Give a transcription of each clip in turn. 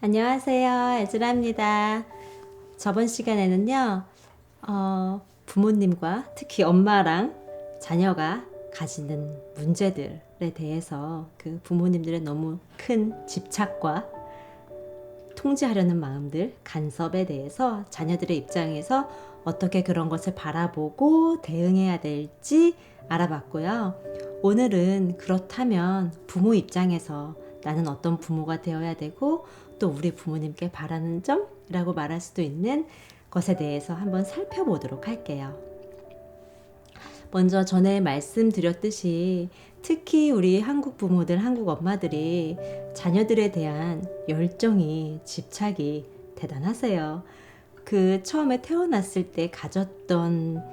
안녕하세요. 에즈라입니다. 저번 시간에는요, 부모님과 특히 엄마랑 자녀가 가지는 문제들에 대해서 그 부모님들의 너무 큰 집착과 통제하려는 마음들, 간섭에 대해서 자녀들의 입장에서 어떻게 그런 것을 바라보고 대응해야 될지 알아봤고요. 오늘은 그렇다면 부모 입장에서 나는 어떤 부모가 되어야 되고 또 우리 부모님께 바라는 점이라고 말할 수도 있는 것에 대해서 한번 살펴보도록 할게요. 먼저 전에 말씀드렸듯이 특히 우리 한국 부모들, 한국 엄마들이 자녀들에 대한 열정이, 집착이 대단하세요. 그 처음에 태어났을 때 가졌던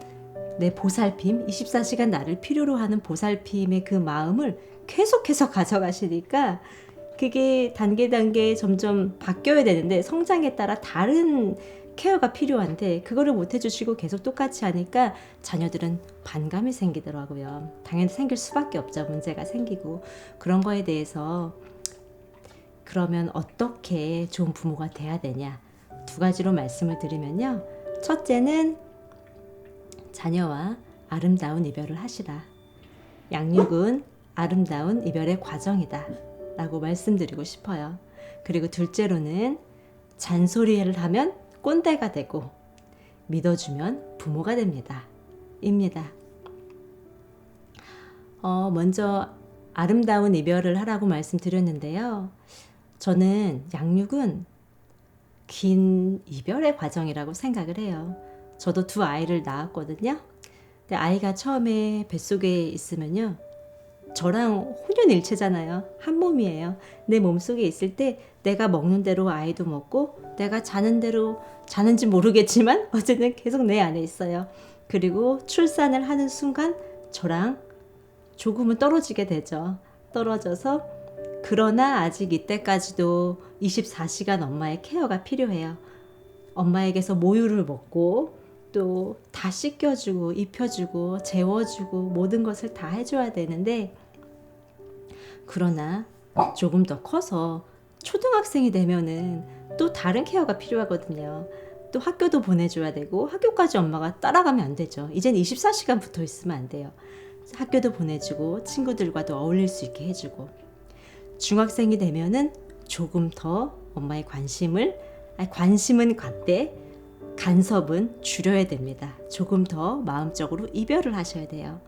내 보살핌, 24시간 나를 필요로 하는 보살핌의 그 마음을 계속해서 가져가시니까 그게 단계 점점 바뀌어야 되는데 성장에 따라 다른 케어가 필요한데 그거를 못 해주시고 계속 똑같이 하니까 자녀들은 반감이 생기더라고요. 당연히 생길 수밖에 없죠. 문제가 생기고 그런 거에 대해서 그러면 어떻게 좋은 부모가 돼야 되냐 두 가지로 말씀을 드리면요. 첫째는 자녀와 아름다운 이별을 하시라. 양육은 아름다운 이별의 과정이다 라고 말씀드리고 싶어요. 그리고 둘째로는 잔소리를 하면 꼰대가 되고 믿어주면 부모가 됩니다. 입니다. 먼저 아름다운 이별을 하라고 말씀드렸는데요. 저는 양육은 긴 이별의 과정이라고 생각을 해요. 저도 두 아이를 낳았거든요. 근데 아이가 처음에 뱃속에 있으면요. 저랑 혼연일체잖아요. 한 몸이에요. 내 몸속에 있을 때 내가 먹는 대로 아이도 먹고 내가 자는 대로 자는지 모르겠지만 어쨌든 계속 내 안에 있어요. 그리고 출산을 하는 순간 저랑 조금은 떨어지게 되죠. 떨어져서 그러나 아직 이때까지도 24시간 엄마의 케어가 필요해요. 엄마에게서 모유를 먹고 또 다 씻겨주고 입혀주고 재워주고 모든 것을 다 해줘야 되는데 그러나 조금 더 커서 초등학생이 되면은 또 다른 케어가 필요하거든요. 또 학교도 보내줘야 되고 학교까지 엄마가 따라가면 안 되죠. 이젠 24시간 붙어 있으면 안 돼요. 학교도 보내주고 친구들과도 어울릴 수 있게 해주고 중학생이 되면은 조금 더 엄마의 관심은 갖되 간섭은 줄여야 됩니다. 조금 더 마음적으로 이별을 하셔야 돼요.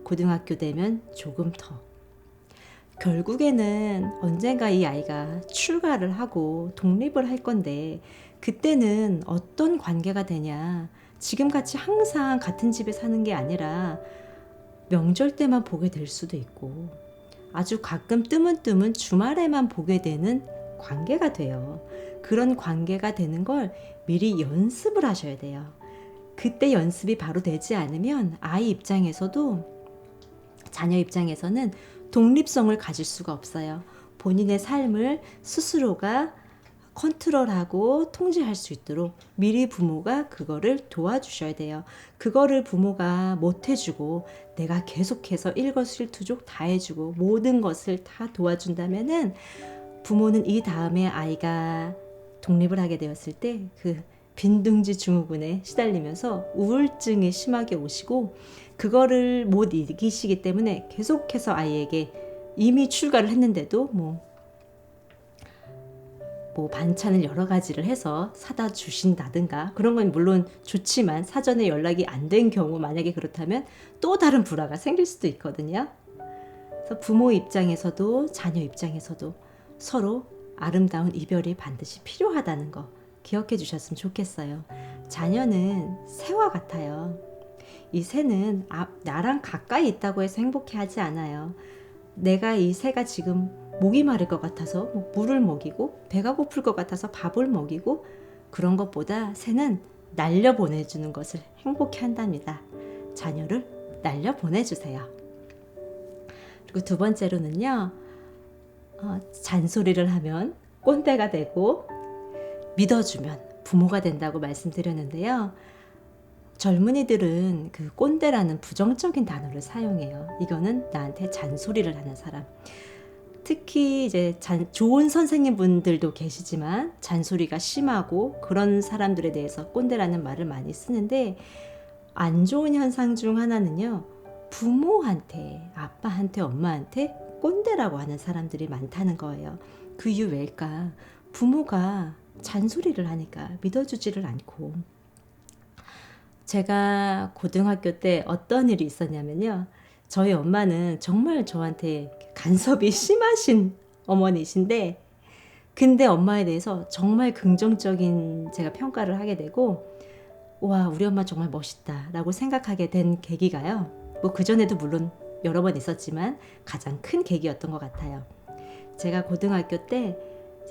고등학교 되면 조금 더. 결국에는 언젠가 이 아이가 출가를 하고 독립을 할 건데 그때는 어떤 관계가 되냐. 지금같이 항상 같은 집에 사는 게 아니라 명절 때만 보게 될 수도 있고 아주 가끔 뜨문뜨문 주말에만 보게 되는 관계가 돼요. 그런 관계가 되는 걸 미리 연습을 하셔야 돼요. 그때 연습이 바로 되지 않으면 아이 입장에서도 자녀 입장에서는 독립성을 가질 수가 없어요. 본인의 삶을 스스로가 컨트롤하고 통제할 수 있도록 미리 부모가 그거를 도와주셔야 돼요. 그거를 부모가 못 해주고 내가 계속해서 일거수일투족 다 해주고 모든 것을 다 도와준다면은 부모는 이 다음에 아이가 독립을 하게 되었을 때 그 빈둥지 증후군에 시달리면서 우울증이 심하게 오시고 그거를 못 이기시기 때문에 계속해서 아이에게 이미 출가를 했는데도 뭐 반찬을 여러 가지를 해서 사다 주신다든가 그런 건 물론 좋지만 사전에 연락이 안 된 경우 만약에 그렇다면 또 다른 불화가 생길 수도 있거든요. 그래서 부모 입장에서도 자녀 입장에서도 서로 아름다운 이별이 반드시 필요하다는 거 기억해 주셨으면 좋겠어요. 자녀는 새와 같아요. 이 새는 나랑 가까이 있다고 해서 행복해하지 않아요. 내가 이 새가 지금 목이 마를 것 같아서 물을 먹이고 배가 고플 것 같아서 밥을 먹이고 그런 것보다 새는 날려보내주는 것을 행복해 한답니다. 자녀를 날려보내주세요. 그리고 두 번째로는요. 잔소리를 하면 꼰대가 되고 믿어주면 부모가 된다고 말씀드렸는데요. 젊은이들은 그 꼰대라는 부정적인 단어를 사용해요. 이거는 나한테 잔소리를 하는 사람. 특히 이제 좋은 선생님분들도 계시지만 잔소리가 심하고 그런 사람들에 대해서 꼰대라는 말을 많이 쓰는데, 안 좋은 현상 중 하나는요, 부모한테, 아빠한테, 엄마한테 꼰대라고 하는 사람들이 많다는 거예요. 그 이유 왜일까? 부모가 잔소리를 하니까 믿어주지를 않고. 제가 고등학교 때 어떤 일이 있었냐면요, 저희 엄마는 정말 저한테 간섭이 심하신 어머니신데, 근데 엄마에 대해서 정말 긍정적인 제가 평가를 하게 되고, 와, 우리 엄마 정말 멋있다 라고 생각하게 된 계기가요, 뭐 그전에도 물론 여러 번 있었지만 가장 큰 계기였던 것 같아요. 제가 고등학교 때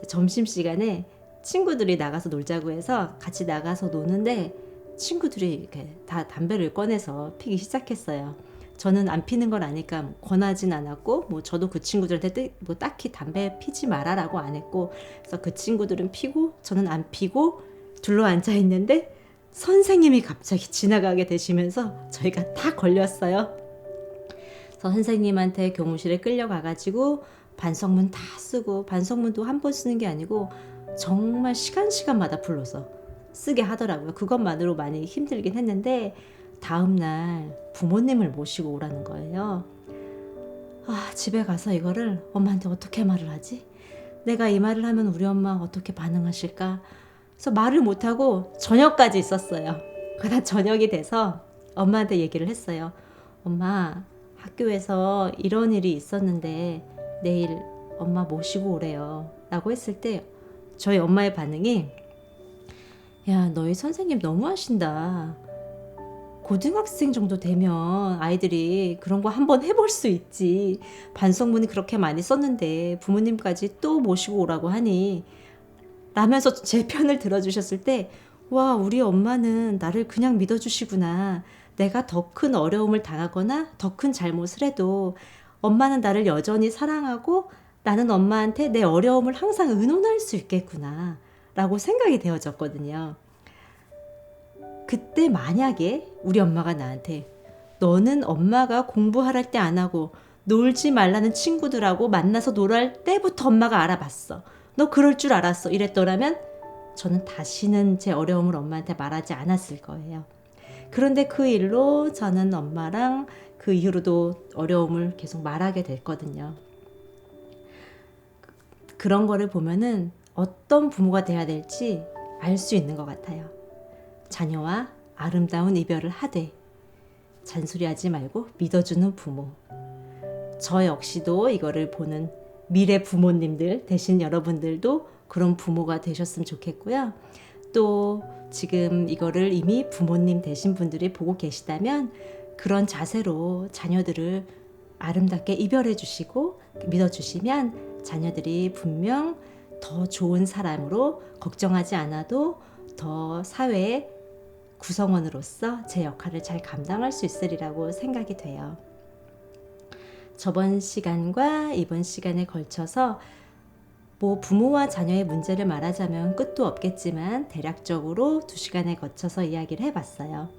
점심시간에 친구들이 나가서 놀자고 해서 같이 나가서 노는데, 친구들이 이렇게 다 담배를 꺼내서 피기 시작했어요. 저는 안 피는 걸 아니까 권하진 않았고, 뭐 저도 그 친구들한테 뭐 딱히 담배 피지 마라라고 안 했고, 그래서 그 친구들은 피고 저는 안 피고 둘러 앉아 있는데, 선생님이 갑자기 지나가게 되시면서 저희가 다 걸렸어요. 그래서 선생님한테 교무실에 끌려가가지고 반성문 다 쓰고, 반성문도 한 번 쓰는 게 아니고 정말 시간마다 불러서 쓰게 하더라고요. 그것만으로 많이 힘들긴 했는데, 다음날 부모님을 모시고 오라는 거예요. 집에 가서 이거를 엄마한테 어떻게 말을 하지? 내가 이 말을 하면 우리 엄마 어떻게 반응하실까? 그래서 말을 못하고 저녁까지 있었어요. 그러다 저녁이 돼서 엄마한테 얘기를 했어요. 엄마, 학교에서 이런 일이 있었는데 내일 엄마 모시고 오래요 라고 했을 때, 저희 엄마의 반응이, 야, 너희 선생님 너무 하신다. 고등학생 정도 되면 아이들이 그런 거 한번 해볼 수 있지. 반성문이 그렇게 많이 썼는데 부모님까지 또 모시고 오라고 하니, 라면서 제 편을 들어주셨을 때, 와, 우리 엄마는 나를 그냥 믿어주시구나. 내가 더 큰 어려움을 당하거나 더 큰 잘못을 해도 엄마는 나를 여전히 사랑하고 나는 엄마한테 내 어려움을 항상 의논할 수 있겠구나 라고 생각이 되어졌거든요. 그때 만약에 우리 엄마가 나한테, 너는 엄마가 공부할 때 안 하고 놀지 말라는 친구들하고 만나서 놀할 때부터 엄마가 알아봤어, 너 그럴 줄 알았어, 이랬더라면 저는 다시는 제 어려움을 엄마한테 말하지 않았을 거예요. 그런데 그 일로 저는 엄마랑 그 이후로도 어려움을 계속 말하게 됐거든요. 그런 거를 보면은 어떤 부모가 돼야 될지 알 수 있는 것 같아요. 자녀와 아름다운 이별을 하되 잔소리하지 말고 믿어주는 부모. 저 역시도 이거를 보는 미래 부모님들 되신 여러분들도 그런 부모가 되셨으면 좋겠고요. 또 지금 이거를 이미 부모님 되신 분들이 보고 계시다면 그런 자세로 자녀들을 아름답게 이별해 주시고 믿어주시면 자녀들이 분명 더 좋은 사람으로, 걱정하지 않아도 더 사회의 구성원으로서 제 역할을 잘 감당할 수 있으리라고 생각이 돼요. 저번 시간과 이번 시간에 걸쳐서 뭐 부모와 자녀의 문제를 말하자면 끝도 없겠지만 대략적으로 2시간에 거쳐서 이야기를 해봤어요.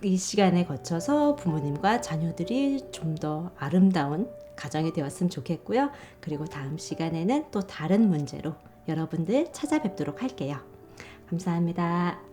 이 시간에 거쳐서 부모님과 자녀들이 좀 더 아름다운 가정이 되었으면 좋겠고요. 그리고 다음 시간에는 또 다른 문제로 여러분들 찾아뵙도록 할게요. 감사합니다.